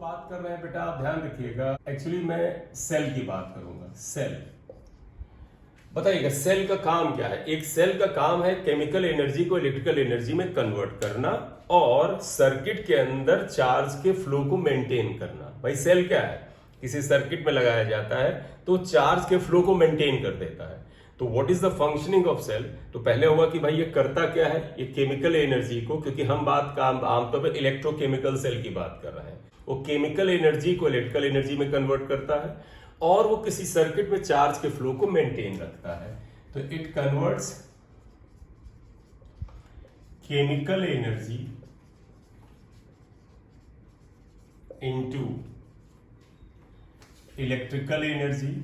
बात कर रहे हैं बेटा, आप ध्यान रखिएगा। एक्चुअली मैं सेल की बात करूंगा। सेल बताइएगा, सेल का काम क्या है? एक सेल का काम है केमिकल एनर्जी को इलेक्ट्रिकल एनर्जी में कन्वर्ट करना और सर्किट के अंदर चार्ज के फ्लो को मेंटेन करना। भाई सेल क्या है? किसी सर्किट में लगाया जाता है तो चार्ज के फ्लो को मेंटेन कर देता है। तो what is the functioning of cell? तो पहले हुआ कि भाई ये करता क्या है, ये केमिकल एनर्जी को, क्योंकि हम बात का आमतौर पर इलेक्ट्रोकेमिकल सेल की बात कर रहे हैं, वो केमिकल एनर्जी को इलेक्ट्रिकल एनर्जी में कन्वर्ट करता है और वो किसी सर्किट में चार्ज के फ्लो को मेंटेन रखता है। तो it converts chemical energy into electrical energy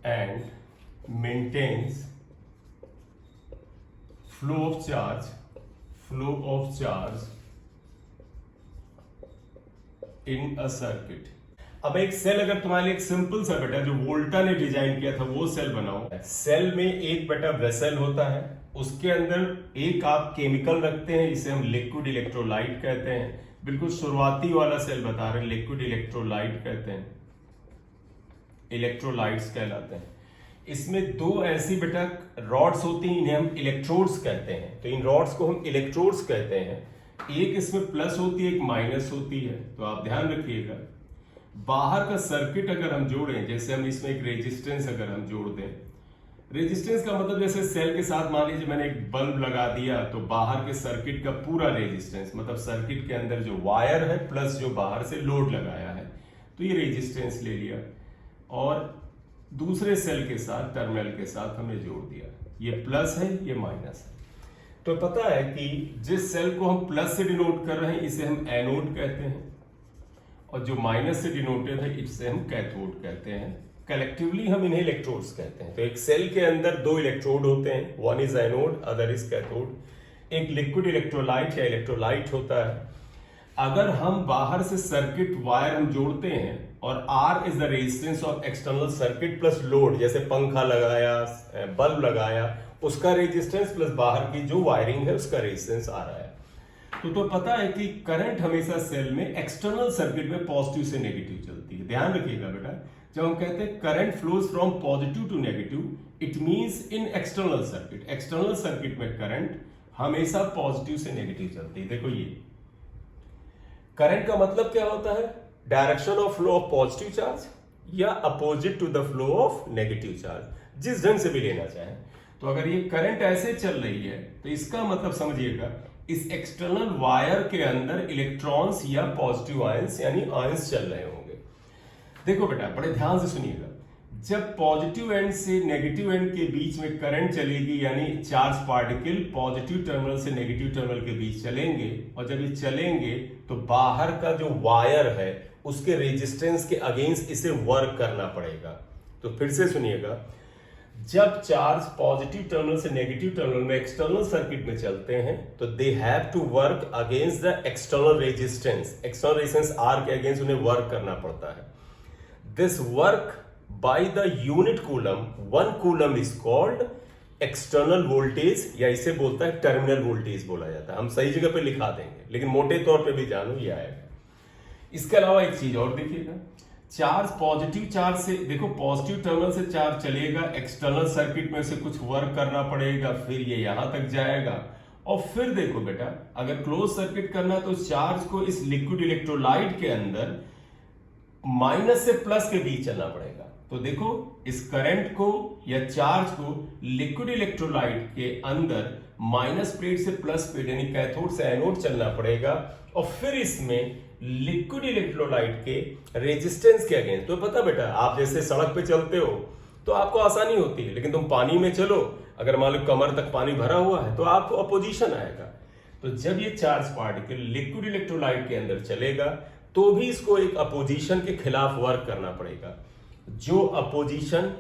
and maintains flow of charge in a circuit। अब एक सेल अगर तुम्हारे लिए एक सिंपल सा बेटा जो वोल्टा ने डिजाइन किया था वो सेल बनाओ। सेल में एक बेटा वेसल होता है, उसके अंदर एक आप केमिकल रखते हैं, इसे हम लिक्विड इलेक्ट्रोलाइट कहते हैं। बिल्कुल शुरुआती वाला सेल बता रहे हैं, लिक्विड इलेक्ट्रोलाइट कहते हैं, इलेक्ट्रोलाइट्स कहलाते हैं। इसमें दो ऐसी बेटा रॉड्स होती हैं, इन्हें हम इलेक्ट्रोड्स कहते हैं। तो इन रॉड्स को हम इलेक्ट्रोड्स कहते हैं। एक इसमें प्लस होती है, एक माइनस होती है। तो आप ध्यान रखिएगा, बाहर का सर्किट अगर हम जोड़ें, जैसे हम इसमें एक रेजिस्टेंस अगर हम जोड़ दें, रेजिस्टेंस का मतलब जैसे सेल के साथ मान लीजिए मैंने एक बल्ब लगा दिया, तो बाहर के सर्किट का पूरा रेजिस्टेंस, मतलब सर्किट के अंदर जो वायर है प्लस जो बाहर से लोड लगाया है, तो ये रेजिस्टेंस ले लिया और दूसरे सेल के साथ, टर्मिनल के साथ हमने जोड़ दिया। ये प्लस है, ये माइनस है। तो पता है कि जिस सेल को हम प्लस से डिनोट कर रहे हैं इसे हम एनोड कहते हैं, और जो माइनस से डिनोटेड है इसे हम कैथोड कहते हैं। कलेक्टिवली हम इन्हें इलेक्ट्रोड्स कहते हैं। तो एक सेल के अंदर दो इलेक्ट्रोड होते हैं, one is anode, other is cathode. एक लिक्विड इलेक्ट्रोलाइट या इलेक्ट्रोलाइट होता है। अगर हम बाहर से सर्किट वायर हम जोड़ते हैं और R is the resistance of external circuit plus load, जैसे पंखा लगाया, बल्ब लगाया, उसका रेजिस्टेंस प्लस बाहर की जो वायरिंग है उसका रेजिस्टेंस आ रहा है। तो पता है कि करंट हमेशा सेल में एक्सटर्नल सर्किट में पॉजिटिव से नेगेटिव चलती है। ध्यान रखिएगा बेटा, जब हम कहते हैं current flows from positive to negative, it means in external circuit. External circuit में करंट हमेशा पॉजिटिव से नेगेटिव चलती है। देखो ये करंट का मतलब क्या होता है? Direction of flow of positive charge या opposite to the flow of negative charge, जिस ढंग से भी लेना चाहें। तो अगर ये करंट ऐसे चल रही है तो इसका मतलब समझिएगा, इस एक्सटर्नल वायर के अंदर इलेक्ट्रॉन्स या पॉजिटिव आयंस यानी आयंस चल रहे होंगे। देखो बेटा बड़े ध्यान से सुनिएगा, जब पॉजिटिव एंड से नेगेटिव एंड के बीच में करंट चलेगी, यानी चार्ज पार्टिकल पॉजिटिव टर्मिनल से नेगेटिव टर्मिनल के बीच चलेंगे, और जब ये चलेंगे तो बाहर का जो वायर है उसके रेजिस्टेंस के अगेंस्ट इसे वर्क करना पड़ेगा। तो फिर से सुनिएगा, जब चार्ज पॉजिटिव टर्मिनल से नेगेटिव टर्मिनल में एक्सटर्नल सर्किट में चलते हैं तो they have to work against the external resistance. External resistance R के अगेंस्ट उन्हें वर्क करना पड़ता है। This work by the unit coulomb, 1 coulomb is called external voltage, या इसे बोलता है टर्मिनल वोल्टेज बोला जाता है। हम सही जगह पे लिखा देंगे लेकिन मोटे तौर पे भी जानो ये आएगा। इसके अलावा एक चीज और देखिएगा, चार्ज पॉजिटिव चार्ज से, देखो पॉजिटिव टर्मिनल से चार्ज चलेगा, एक्सटर्नल सर्किट में से कुछ वर्क करना पड़ेगा, फिर ये यहां तक जाएगा, और फिर देखो बेटा अगर क्लोज सर्किट करना तो चार्ज को इस लिक्विड इलेक्ट्रोलाइट के अंदर माइनस से प्लस के बीच चलना पड़ेगा। तो देखो इस करंट को या चार्ज को लिक्विड इलेक्ट्रोलाइट के अंदर माइनस प्लेट से प्लस प्लेट यानी कैथोड से एनोड चलना पड़ेगा, और फिर इसमें लिक्विड इलेक्ट्रोलाइट के रेजिस्टेंस के अगेंस्ट। तो पता बेटा, आप जैसे सड़क पे चलते हो तो आपको आसानी होती है, लेकिन तुम पानी में चलो, अगर मान लो कमर तक पानी भरा हुआ है तो आपको अपोजिशन आएगा। तो जब ये चार्ज पार्टिकल लिक्विड इलेक्ट्रोलाइट के अंदर चलेगा तो भी इसको एक अपोजिशन के खिलाफ वर्क करना पड़ेगा। जो अपोजिशन,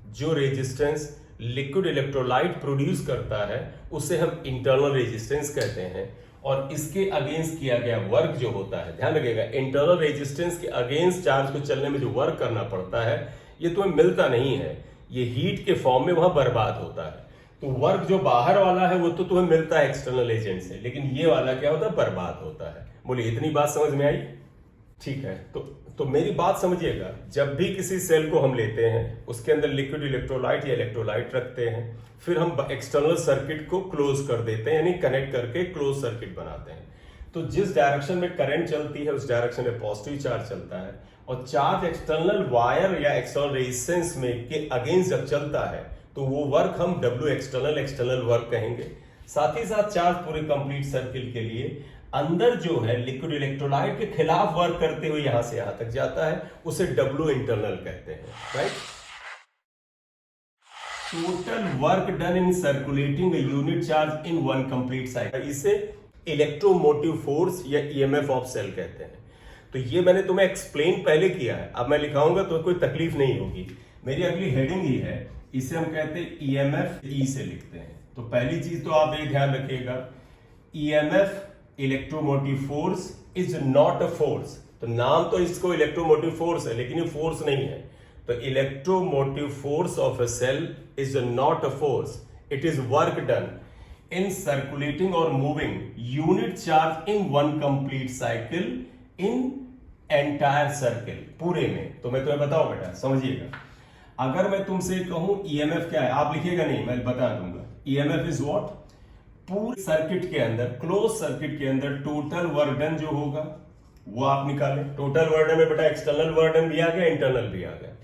जो रेजिस्टेंस लिक्विड इलेक्ट्रोलाइट प्रोड्यूस करता है उसे हम इंटरनल रेजिस्टेंस कहते हैं, और इसके अगेंस्ट किया गया वर्क जो होता है, ध्यान रखिएगा, इंटरनल रेजिस्टेंस के अगेंस्ट चार्ज को चलने में जो वर्क करना पड़ता है ये तुम्हें मिलता नहीं है। ये हीट के फॉर्म में वहां बर्बाद होता है। तो वर्क जो बाहर वाला है वो तो तुम्हें मिलता है एक्सटर्नल एजेंट से, लेकिन ये वाला क्या होता है, बर्बाद होता है। बोलिए इतनी बात समझ में आई? ठीक है, तो मेरी बात समझिएगा, जब भी किसी सेल को हम लेते हैं उसके अंदर लिक्विड इलेक्ट्रोलाइट या इलेक्ट्रोलाइट रखते हैं, फिर हम एक्सटर्नल सर्किट को क्लोज कर देते हैं, यानी कनेक्ट करके क्लोज सर्किट बनाते हैं। तो जिस डायरेक्शन में करंट चलती है उस डायरेक्शन में पॉजिटिव चार्ज चलता है, और चार्ज एक्सटर्नल वायर या एक्सटर्नल रेजिस्टेंस में के अगेंस्ट जब चलता है तो वो वर्क हम W एक्सटर्नल वर्क कहेंगे। साथ ही साथ चार्ज पूरे कंप्लीट सर्किल के लिए अंदर जो है लिक्विड इलेक्ट्रोलाइट के खिलाफ वर्क करते हुए यहां से यहां तक जाता है, उसे W इंटरनल कहते हैं, right. Total work done in circulating unit charge in one complete cycle, इसे इलेक्ट्रोमोटिव फोर्स या EMF ऑफ सेल कहते हैं। तो ये मैंने तुम्हें एक्सप्लेन पहले किया है, अब मैं लिखाऊंगा तो कोई तकलीफ नहीं होगी। मेरी अगली हेडिंग ही है, इसे हम कहते हैं EMF, E से लिखते हैं। तो पहली चीज तो आप ये ध्यान रखिएगा, EMF electromotive force is not a force. तो नाम तो इसको इलेक्ट्रोमोटिव फोर्स है, लेकिन ये फोर्स नहीं है। तो electromotive force of a cell is not a force, it is work done in circulating और moving unit charge in one complete cycle in entire circle, पूरे में। तो मैं तुम्हें बताऊं बेटा, समझिएगा, अगर मैं तुमसे कहूं EMF क्या है, आप लिखिएगा नहीं, मैं बता दूंगा। EMF इज व्हाट, पूरे सर्किट के अंदर, क्लोज सर्किट के अंदर टोटल वर्क डन जो होगा वो आप निकालें। टोटल वर्क डन में बेटा एक्सटर्नल वर्क डन भी आ गया, इंटरनल भी आ गया,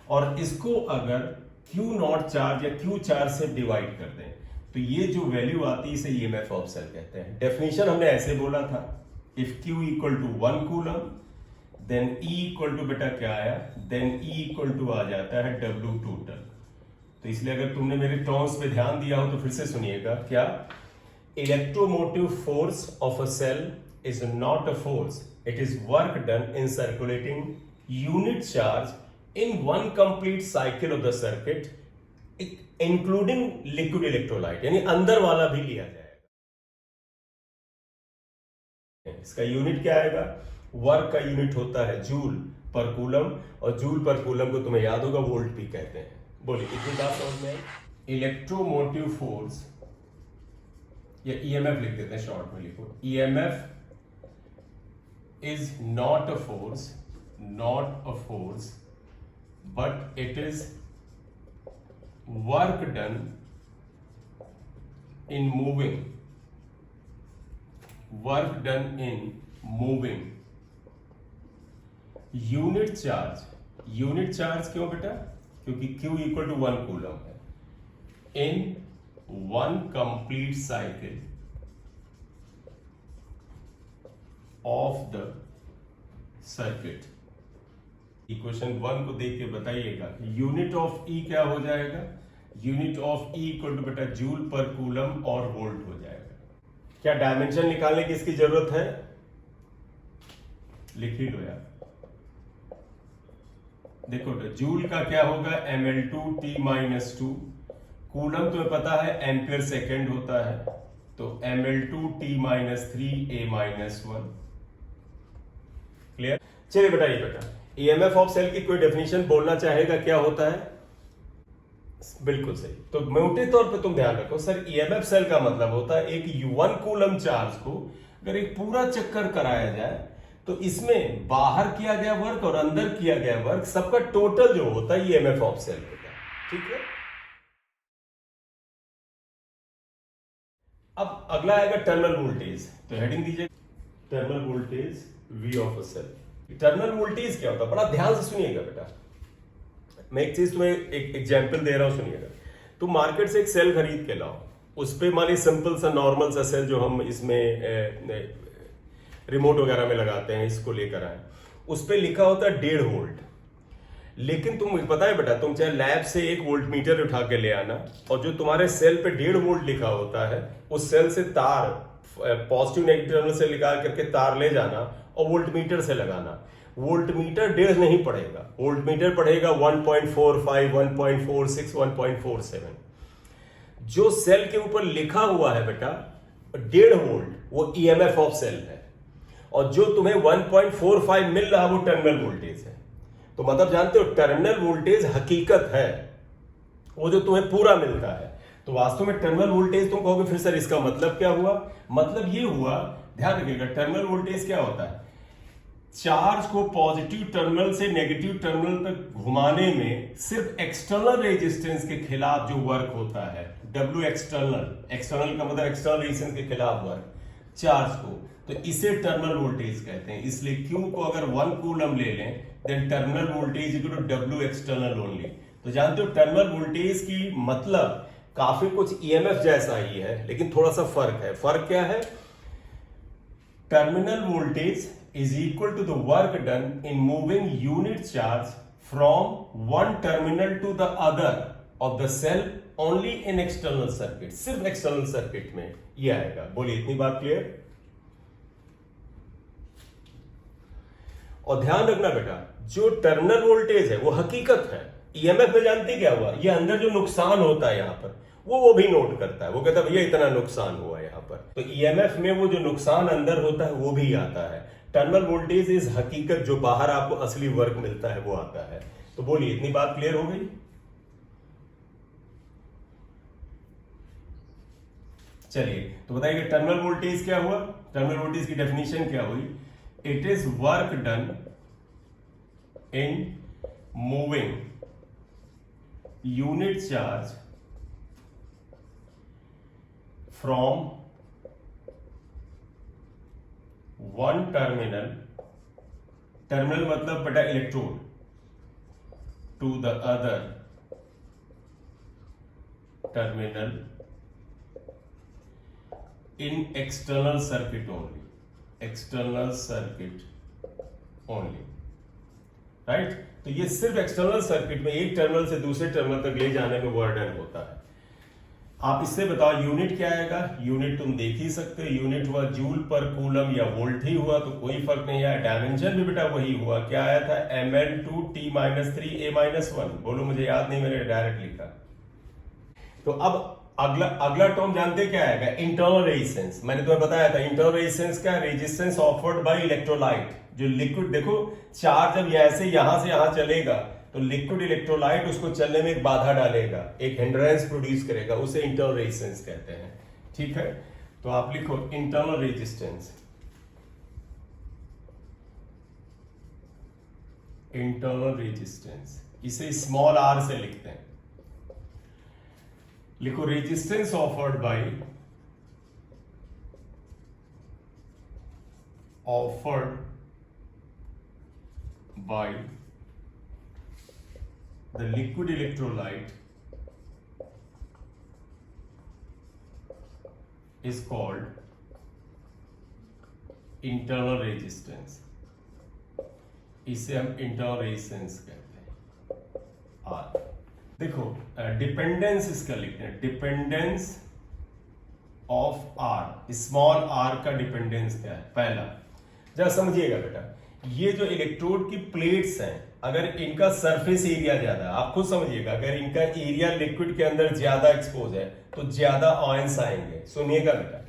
और इसको अगर Q0 चार्ज या Q चार्ज से डिवाइड कर दें तो ये जो वैल्यू आती है इसे EMF ऑफ सेल कहते हैं। डेफिनेशन हमने ऐसे बोला था, if Q equal to 1 coulomb then E equal to बेटा क्या आया, देन E इक्वल टू आ जाता है W टोटल। तो इसलिए अगर तुमने मेरे टर्म्स पे ध्यान दिया हो तो फिर से सुनिएगा, क्या, electromotive force of a cell is not a force, it is work done in circulating unit charge in one complete cycle of the circuit including liquid electrolyte, यानी अंदर वाला भी लिया जाएगा। इसका यूनिट क्या आएगा, वर्क का यूनिट होता है जूल पर कूलम, और जूल पर कूलम को तुम्हें याद होगा वोल्ट भी कहते हैं। बोलिए इतनी बात समझ में आई? इलेक्ट्रोमोटिव फोर्स या EMF लिख देते हैं, शॉर्ट में लिखो, EMF is not a force but it is work done in moving unit charge क्यों बेटा, क्योंकि Q इक्वल टू 1 कूलम है, इन one complete cycle of the circuit. Equation 1 को देख के बताइएगा, यूनिट ऑफ E क्या हो जाएगा, unit of E equal to बेटा जूल पर कूलम और वोल्ट हो जाएगा। क्या डायमेंशन निकालने की इसकी जरूरत है, लिख ही लो यार। देखो तो जूल का क्या होगा, mL2T-2, कूलम तुम्हें पता है एम्पियर सेकेंड होता है, तो mL2T-3A-1। क्लियर? चलिए बेटा, ये बेटा EMF ऑफ सेल की कोई डेफिनेशन बोलना चाहेगा, क्या होता है? बिल्कुल सही। तो मोटे तौर पे तुम ध्यान रखो सर, EMF सेल का मतलब होता है एक 1 कूलम चार्ज को अगर एक पूरा चक्कर कराया जाए तो इसमें बाहर किया गया वर्क और अंदर किया गया वर्क, सबका टोटल जो होता है EMF ऑफ सेल होता है। ठीक है, अब अगला आएगा टर्मिनल वोल्टेज। तो हेडिंग दीजिए terminal voltage V of a cell. Terminal voltage क्या होता है, बड़ा ध्यान से सुनिएगा बेटा, मैं एक चीज तुम्हें एक एग्जांपल दे रहा हूं, सुनिएगा। तुम मार्केट से एक सेल खरीद के लाओ, उस पे मान ली सिंपल सा नॉर्मल सा सेल जो हम इसमें रिमोट वगैरह में लगाते हैं, इसको लेकर आए, उस पे लिखा होता है 1.5 वोल्ट। लेकिन तुम पता है बेटा, तुम चाहे लैब से 1 वोल्ट मीटर उठा के ले आना, और जो तुम्हारे सेल पे 1.5 वोल्ट लिखा होता है उस सेल से तार पॉजिटिव नेगेटिव टर्मिनल से निकाल करके तार ले जाना और वोल्ट मीटर से लगाना। वोल्ट मीटर 1.5 नहीं पड़ेगा, वोल्ट मीटर पड़ेगा 1.45, 1.46, 1.47। जो सेल के ऊपर लिखा हुआ है बेटा 1.5 वोल्ट, वो EMF ऑफ सेल है, और जो तुम्हें 1.45 मिल रहा है वो टर्मिनल वोल्टेज है। तो मतलब जानते हो टर्मिनल वोल्टेज हकीकत है, वो जो तुम्हें पूरा मिलता है। तो वास्तव में टर्मिनल वोल्टेज तुम कहोगे फिर सर इसका मतलब क्या हुआ? मतलब ये हुआ, ध्यान रखिएगा, टर्मिनल वोल्टेज क्या होता है? चार्ज को पॉजिटिव टर्मिनल से नेगेटिव टर्मिनल तक घुमाने में सिर्फ एक्सटर्नल रेजिस्टेंस के खिलाफ जो वर्क होता है, W एक्सटर्नल, एक्सटर्नल का मतलब एक्सटर्नल रेजिस्टेंस के खिलाफ वर्क चार्ज को, तो इसे टर्मिनल वोल्टेज कहते हैं। इसलिए Q को अगर 1 कूलम ले लें then terminal voltage equal to W external only. तो जानते हो टर्मिनल वोल्टेज की मतलब काफी कुछ EMF जैसा ही है, लेकिन थोड़ा सा फर्क है। फर्क क्या है? Terminal voltage is equal to the work done in moving unit charge from one terminal to the other of the cell only in external circuit। सिर्फ external circuit में ये आएगा। बोलिए, इतनी बात क्लियर? और ध्यान रखना बेटा, जो टर्मिनल वोल्टेज है वो हकीकत है। ईएमएफ में जानते क्या हुआ? ये अंदर जो नुकसान होता है यहां पर वो भी नोट करता है। वो कहता है भैया इतना नुकसान हुआ यहां पर, तो ईएमएफ में वो जो नुकसान अंदर होता है वो भी आता है। टर्मिनल वोल्टेज इज हकीकत, जो बाहर आपको असली वर्क मिलता है वो आता है। तो बोलिए, इतनी बात क्लियर हो गई? चलिए तो बताइए टर्मिनल वोल्टेज क्या हुआ? टर्मिनल वोल्टेज की डेफिनेशन क्या हुई? It is work done in moving unit charge from one terminal, terminal मतलब बेटा electrode, to the other terminal in external circuit only, external circuit only, right? तो ये सिर्फ एक्सटर्नल सर्किट में एक टर्मिनल से दूसरे टर्मिनल तक ले जाने में वर्क डन होता है। आप इससे बताओ यूनिट क्या आएगा? यूनिट तुम देख ही सकते हो, यूनिट हुआ जूल पर कूलम या वोल्ट ही हुआ तो कोई फर्क नहीं आया। डायमेंशन भी बेटा वही हुआ, क्या आया था? mn2t-3a-1। बोलो, मुझे याद नहीं, मैंने डायरेक्ट लिखा। तो अब अगला टर्म जानते क्या आएगा? Internal resistance. मैंने तुम्हें बताया था इंटरनल रेजिस्टेंस क्या? Resistance offered by electrolyte. जो लिक्विड, देखो चार्ज जब ऐसे यहां से यहां चलेगा तो लिक्विड इलेक्ट्रोलाइट उसको चलने में एक बाधा डालेगा, एक हिंड्रेंस प्रोड्यूस करेगा, उसे इंटरनल रेजिस्टेंस कहते हैं। ठीक है, तो आप लिखो इंटरनल रेजिस्टेंस, इंटरनल रेजिस्टेंस, इसे स्मॉल r से लिखते हैं। लिखो resistance offered by the liquid electrolyte is called internal resistance। इसे हम internal resistance कहते हैं। R देखो डिपेंडेंस इसका लिखते हैं, dependence of R, small r का डिपेंडेंस क्या है? पहला जरा समझिएगा बेटा, ये जो इलेक्ट्रोड की प्लेट्स हैं, अगर इनका सरफेस एरिया ज्यादा है, आप खुद समझिएगा, अगर इनका एरिया लिक्विड के अंदर ज्यादा एक्सपोज है तो ज्यादा आयंस आएंगे। सुनिएगा बेटा,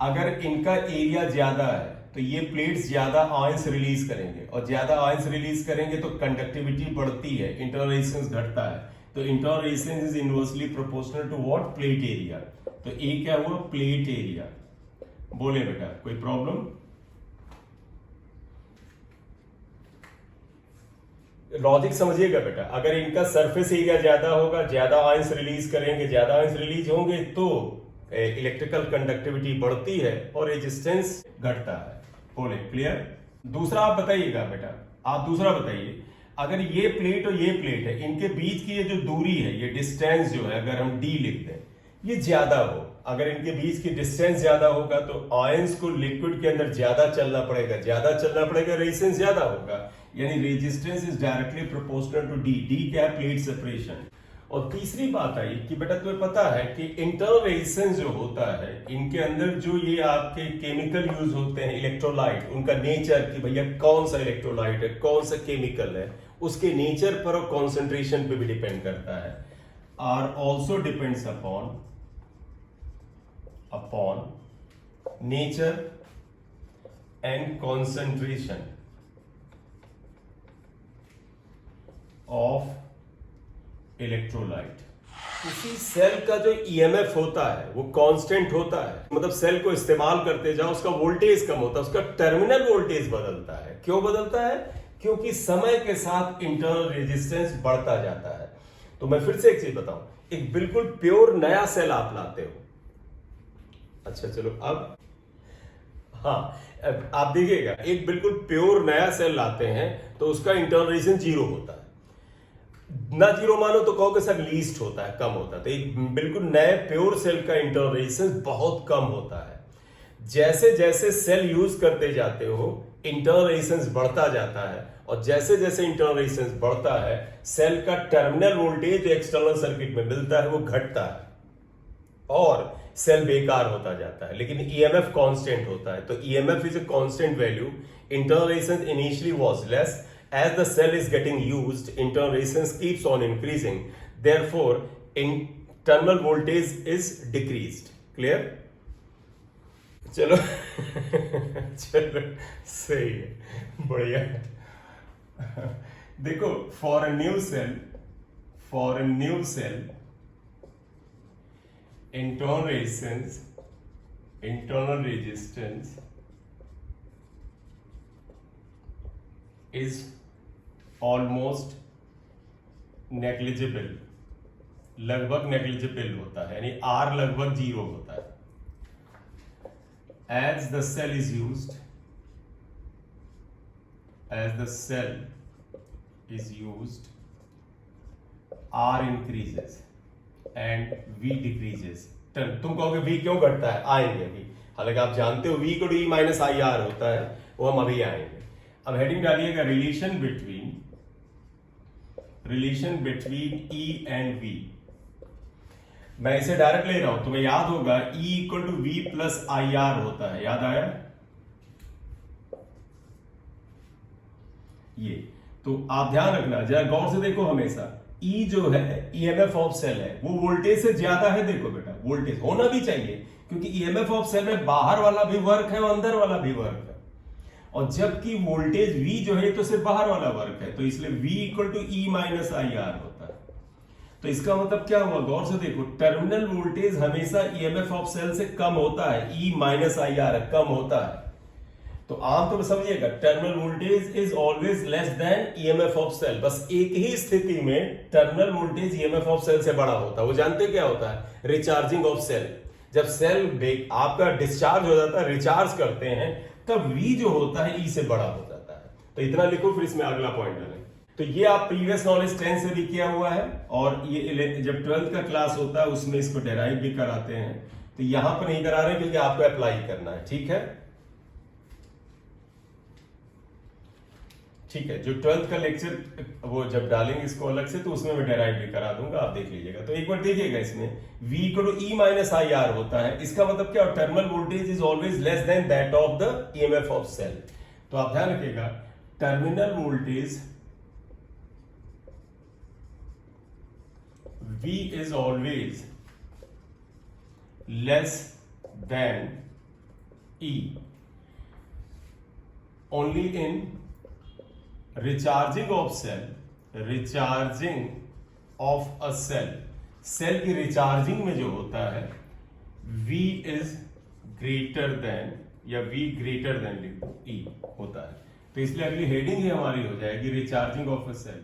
अगर इनका एरिया ज्यादा है तो ये प्लेट्स ज्यादा आयंस रिलीज करेंगे, और ज्यादा आयंस रिलीज करेंगे तो कंडक्टिविटी बढ़ती है, इंटरनल रेजिस्टेंस घटता है। तो internal resistance is inversely proportional to what? Plate area. तो ए क्या हुआ? Plate area. बोले बेटा, कोई प्रॉब्लम? लॉजिक समझिएगा बेटा, अगर इनका सरफेस एरिया ज्यादा होगा, ज्यादा आयंस रिलीज करेंगे, ज्यादा आयंस रिलीज होंगे तो इलेक्ट्रिकल कंडक्टिविटी बढ़ती है और रेजिस्टेंस घटता है। बोले क्लियर? दूसरा आप बताइएगा बेटा, आप दूसरा बताइए, अगर ये प्लेट और ये प्लेट है, इनके बीच की ये जो दूरी है, ये डिस्टेंस जो है, अगर हम d लिख दें, ये ज्यादा हो, अगर इनके बीच की डिस्टेंस ज्यादा होगा तो आयंस को लिक्विड के अंदर ज्यादा चलना पड़ेगा, रेजिस्टेंस ज्यादा होगा, यानी resistance is directly proportional to D क्या है? Plate separation. और तीसरी बात आई कि बेटा तुम्हें पता है कि इंटरनल रेजिस्टेंस जो होता है, इनके अंदर जो ये आपके केमिकल यूज होते हैं इलेक्ट्रोलाइट, उनका नेचर कि भैया कौन सा इलेक्ट्रोलाइट है, कौन सा केमिकल है, उसके नेचर पर और कॉन्सेंट्रेशन पे भी डिपेंड करता है। R also depends upon nature and concentration of electrolyte. किसी सेल का जो ईएमएफ होता है वो कांस्टेंट होता है, मतलब सेल को इस्तेमाल करते जाओ उसका वोल्टेज कम होता है, उसका टर्मिनल वोल्टेज बदलता है। क्यों बदलता है? क्योंकि समय के साथ इंटरनल रेजिस्टेंस बढ़ता जाता है। तो मैं फिर से एक चीज बताऊं, एक बिल्कुल प्योर नया सेल आप लाते हो, अच्छा चलो अब हाँ, आप देखिएगा एक बिल्कुल प्योर नया सेल लाते हैं तो उसका इंटरनल रेजिस्टेंस 0 होता है ना, 0 मानो तो कहोगे सर लीस्ट होता है, कम होता है। तो एक बिल्कुल नए प्योर सेल का इंटरनल रेजिस्टेंस बहुत कम होता है। जैसे जैसे सेल यूज करते जाते हो इंटरनल रेजिस्टेंस बढ़ता जाता है, और जैसे जैसे इंटरनल रेजिस्टेंस बढ़ता है सेल का टर्मिनल वोल्टेज जो एक्सटर्नल सर्किट में मिलता है वो घटता है और सेल बेकार होता जाता है। लेकिन ईएमएफ कांस्टेंट होता है, तो EMF is a constant value. Internal resistance initially was less, as the cell is getting used internal resistance keeps on increasing, therefore internal voltage is decreased. Clear? चलो चलो सही है, बढ़िया। देखो for a new cell internal resistance is almost negligible, लगभग negligible होता है, यानी आर लगभग 0 होता है। As the cell is used R increases and V decreases. तुम कहोगे वी क्यों घटता है, आएंगे अभी, हालांकि आप जानते हो वी को ई माइनस आई आर होता है, वो हम अभी आएंगे। अब हेडिंग डालिएगा relation between E and V। मैं इसे डायरेक्ट ले रहा हूं, तुम्हें याद होगा E equal to V plus I R होता है, याद आया ये? तो आप ध्यान रखना, जरा गौर से देखो, हमेशा E जो है ईएमएफ ऑफ सेल है वो वोल्टेज से ज्यादा है। देखो बेटा वोल्टेज होना भी चाहिए, क्योंकि ईएमएफ ऑफ सेल में बाहर वाला भी वर्क है और अंदर वाला भी वर्क है, और जबकि वोल्टेज V जो है तो सिर्फ बाहर वाला वर्क है, तो इसलिए V equal to E minus I R होता है। तो इसका मतलब क्या हुआ, गौर से देखो, टर्मिनल वोल्टेज हमेशा ईएमएफ ऑफ सेल से कम होता है, E माइनस आई आर कम होता है। तो आमतौर पर समझिएगा terminal voltage is always less than EMF of cell. बस एक ही स्थिति में terminal voltage EMF of cell से बड़ा होता है, वो जानते क्या होता है? Recharging of cell. जब सेल आपका डिस्चार्ज हो जाता है, रिचार्ज करते हैं, तब V जो होता है E से बड़ा हो जाता है। तो इतना लिखो, फिर इसमें अगला पॉइंट डालें। तो ये आप प्रीवियस नॉलेज 10 से भी किया हुआ है, और ये जब 12th का क्लास होता है उसमें इसको डेराइव भी कराते हैं, तो यहां पर नहीं करा रहे क्योंकि आपको अप्लाई करना है। ठीक है, ठीक है। जो 12th का लेक्चर वो जब डालेंगे इसको अलग से, तो उसमें मैं डेराइव भी करा दूंगा, आप देख लीजिएगा। तो एक बार देखिएगा, इसमें V equal to E minus I R होता है, इसका मतलब क्या? Terminal voltage is always less than that of the EMF of cell. तो आप ध्यान रखिएगा, terminal voltage V is always less than E only in recharging of a cell की रिचार्जिंग में जो होता है V इज ग्रेटर देन, या V ग्रेटर देन E होता है। तो इसलिए अगली हेडिंग ही हमारी हो जाएगी recharging of a cell.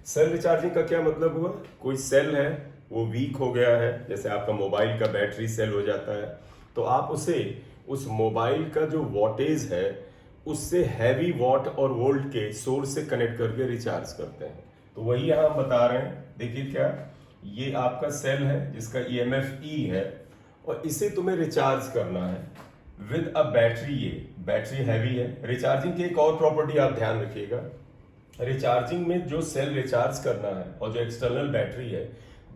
Cell recharging का क्या मतलब हुआ? कोई सेल है वो वीक हो गया है, जैसे आपका मोबाइल का बैटरी सेल हो जाता है, तो आप उसे उस मोबाइल का जो वोल्टेज है उससे हैवी वॉट और वोल्ट के सोर्स से कनेक्ट करके रिचार्ज करते हैं। तो वही यहां हम बता रहे हैं। देखिए क्या, ये आपका सेल है जिसका ईएमएफ E है, और इसे तुम्हें रिचार्ज करना है विद अ बैटरी। ये बैटरी हैवी है। रिचार्जिंग की एक और प्रॉपर्टी आप ध्यान रखिएगा, रिचार्जिंग में जो सेल रिचार्ज करना है और जो एक्सटर्नल बैटरी है,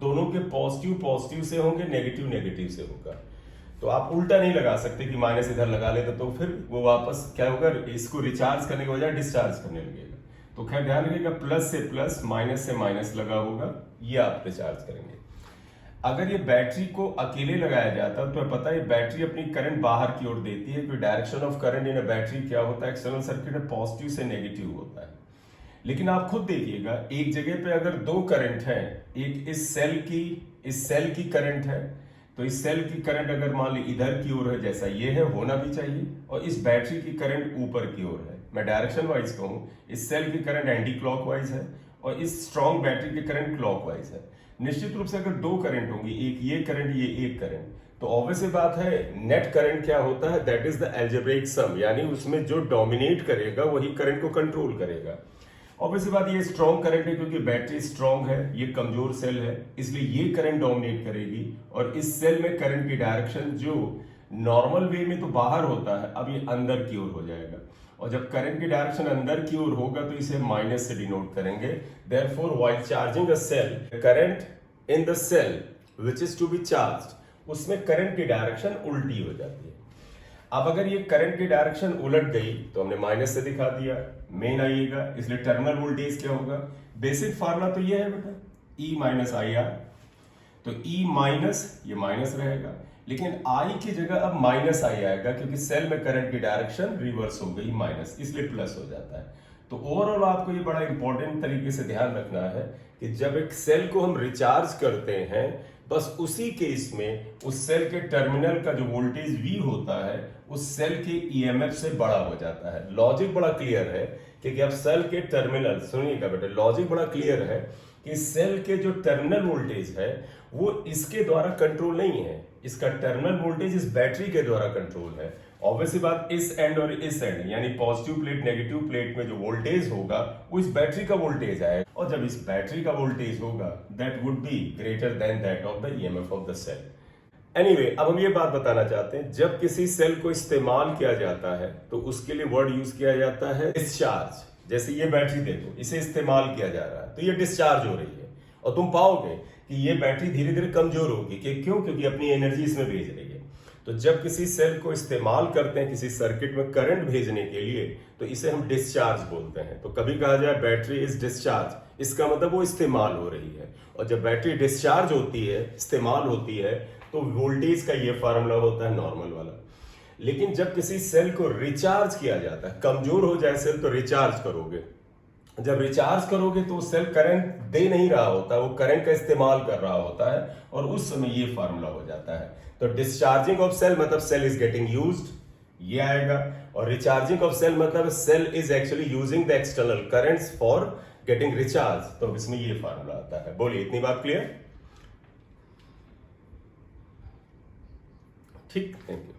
दोनों के पॉजिटिव से होंगे, नेगेटिव से होगा। तो आप उल्टा नहीं लगा सकते कि माइनस इधर लगा लेते, तो फिर वो वापस क्या होगा, इसको रिचार्ज करने के बजाय डिस्चार्ज करने लगेगा। तो खैर ध्यान रखिएगा, प्लस से प्लस, माइनस से माइनस लगा होगा, ये आप रिचार्ज करेंगे। अगर ये बैटरी को अकेले लगाया जाता तो पता है बैटरी अपनी करंट बाहर की ओर देती है, क्योंकि direction of current in a battery क्या होता है, एक्सटर्नल सर्किट में पॉजिटिव से नेगेटिव होता है। लेकिन आप खुद देखिएगा, एक जगह पे अगर दो करंट है, एक इस सेल की करंट है, तो इस सेल की करंट अगर मान ली इधर की ओर है, जैसा ये है होना भी चाहिए, और इस बैटरी की करंट ऊपर की ओर है। मैं डायरेक्शन वाइज कहूं, इस सेल की करंट एंटी क्लॉकवाइज है और इस स्ट्रॉन्ग बैटरी की करंट क्लॉकवाइज है। निश्चित रूप से अगर दो करंट होंगी, एक ये करंट, ये एक करंट, तो ऑब्वियस बात है नेट करंट क्या होता है, दैट इज द अलजेब्रिक सम, यानी उसमें जो डोमिनेट करेगा वही करंट को कंट्रोल करेगा। ऑब्वियस बात ये स्ट्रॉन्ग करंट है क्योंकि बैटरी स्ट्रॉन्ग है, ये कमजोर सेल है, इसलिए ये करंट डोमिनेट करेगी और इस सेल में करंट की डायरेक्शन जो नॉर्मल वे में तो बाहर होता है, अब ये अंदर की ओर हो जाएगा। और जब करंट की डायरेक्शन अंदर की ओर होगा तो इसे माइनस से डिनोट करेंगे। Therefore while charging a cell, current in the cell which is to be charged, उसमें करंट की डायरेक्शन उल्टी हो जाती है। अब अगर ये करंट की डायरेक्शन उलट गई तो हमने माइनस से दिखा दिया, मेन आइएगा, इसलिए टर्मिनल वोल्टेज क्या होगा, बेसिक फार्मूला तो ये है बेटा, E माइनस आई आर। तो E माइनस, ये माइनस रहेगा, लेकिन I की जगह अब माइनस आई आएगा क्योंकि सेल में करंट की डायरेक्शन रिवर्स हो गई माइनस, इसलिए प्लस हो जाता है। तो ओवरऑल आपको ये बड़ा इंपॉर्टेंट तरीके से ध्यान रखना है कि जब एक सेल को हम रिचार्ज करते हैं, बस उसी केस में उस सेल के टर्मिनल का जो वोल्टेज V होता है उस सेल के EMF से बड़ा हो जाता है। लॉजिक बड़ा क्लियर है क्योंकि अब सेल के टर्मिनल, सुनिएगा बेटा, लॉजिक बड़ा क्लियर है कि सेल के जो टर्मिनल वोल्टेज है वो इसके द्वारा कंट्रोल नहीं है, इसका टर्मिनल वोल्टेज इस बैटरी के द्वारा कंट्रोल है। ऑब्वियसली बात, इस एंड और इस एंड यानी पॉजिटिव प्लेट नेगेटिव प्लेट में जो वोल्टेज होगा वो इस बैटरी का वोल्टेज आएगा, और जब इस बैटरी का वोल्टेज होगा that would be greater than that of the EMF of the cell. Anyway, अब हम ये बात बताना चाहते हैं, जब किसी सेल को इस्तेमाल किया जाता है तो उसके लिए वर्ड यूज किया जाता है डिस्चार्ज। जैसे ये बैटरी देखो, इसे इस्तेमाल किया जा रहा है तो ये डिस्चार्ज हो रही है, और तुम पाओगे कि ये बैटरी धीरे धीरे कमजोर होगी। क्यों? क्योंकि अपनी एनर्जी इसमें भेज रही है। तो जब किसी सेल को इस्तेमाल करते हैं किसी सर्किट में करंट भेजने के लिए, तो इसे हम डिस्चार्ज बोलते हैं। तो कभी कहा जाए बैटरी इज डिस्चार्ज, इसका मतलब वो इस्तेमाल हो रही है। और जब बैटरी डिस्चार्ज होती है, इस्तेमाल होती है, तो वोल्टेज का ये फार्मूला होता है नॉर्मल वाला। लेकिन जब किसी सेल को रिचार्ज किया जाता है, कमजोर हो जाए सेल तो रिचार्ज करोगे, जब रिचार्ज करोगे तो सेल करंट दे नहीं रहा होता, वो करंट का इस्तेमाल कर रहा होता है, और उस समय ये फार्मूला हो जाता है। तो डिस्चार्जिंग ऑफ सेल मतलब सेल इज गेटिंग यूज्ड, ये आएगा, और रिचार्जिंग ऑफ सेल मतलब cell is actually using the external currents for getting recharge. तो इसमें ये फार्मूला आता है। बोलिए, इतनी बात क्लियर? ठीक, थैंक यू।